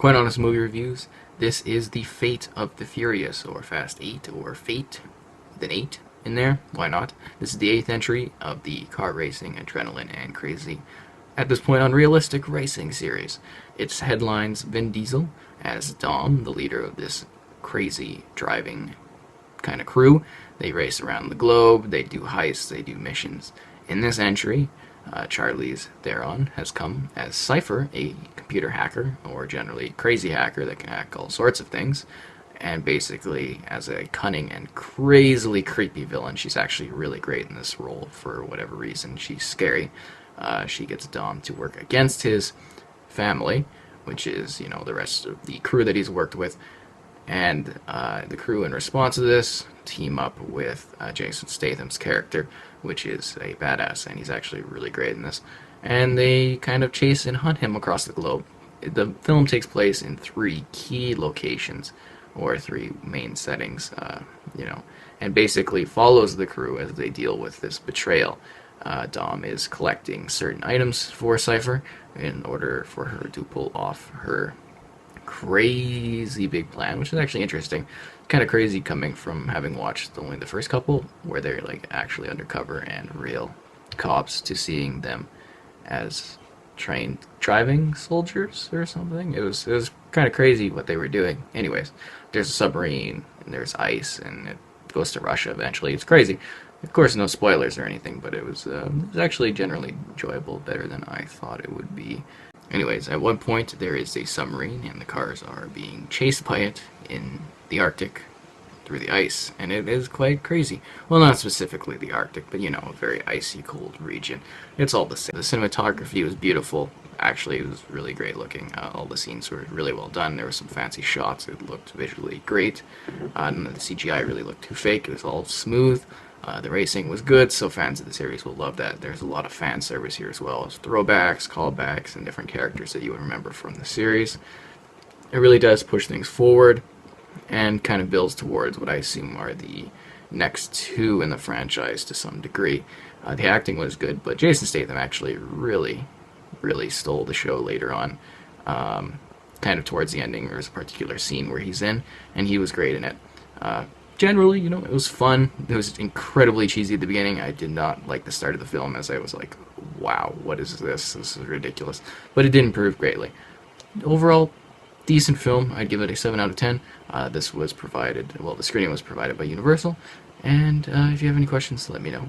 Quite honest movie reviews. This is the Fate of the Furious, or Fast 8, or Fate with an 8 in there. Why not? This is the 8th entry of the car racing, adrenaline, and crazy, at this point, unrealistic racing series. It headlines Vin Diesel as Dom, the leader of this crazy driving kind of crew. They race around the globe, they do heists, they do missions. In this entry, Charlize Theron has come as Cipher, a computer hacker, or generally crazy hacker that can hack all sorts of things, and basically as a cunning and crazily creepy villain. She's actually really great in this role for whatever reason. She's scary. She gets Dom to work against his family, which is, the rest of the crew that he's worked with. And the crew, in response to this, team up with Jason Statham's character, which is a badass, and he's actually really great in this. And they kind of chase and hunt him across the globe. The film takes place in 3 key locations, or 3 main settings, and basically follows the crew as they deal with this betrayal. Dom is collecting certain items for Cipher in order for her to pull off her crazy big plan, which is actually interesting. Kind of crazy coming from having watched only the first couple, where they're like actually undercover and real cops, to seeing them as trained driving soldiers or something. It was kind of crazy what they were doing. Anyways, there's a submarine and there's ice, and it goes to Russia eventually. It's crazy. Of course, no spoilers or anything, but it was actually generally enjoyable, better than I thought it would be. Anyways, at one point there is a submarine, and the cars are being chased by it in the Arctic through the ice, and it is quite crazy. Well, not specifically the Arctic, but a very icy, cold region. It's all the same. The cinematography was beautiful. Actually, it was really great looking. All the scenes were really well done. There were some fancy shots. It looked visually great. And the CGI really looked too fake. It was all smooth. The racing was good, so fans of the series will love that. There's a lot of fan service here as well as throwbacks, callbacks, and different characters that you would remember from the series. It really does push things forward and kind of builds towards what I assume are the next 2 in the franchise to some degree. The acting was good, but Jason Statham actually really stole the show later on. Kind of towards the ending, there was a particular scene where he's in, and he was great in it. Generally, it was fun. It was incredibly cheesy at the beginning. I did not like the start of the film, as I was like, wow, what is this? This is ridiculous. But it did improve greatly. Overall, decent film. I'd give it a 7 out of 10. The screening was provided by Universal. And if you have any questions, let me know.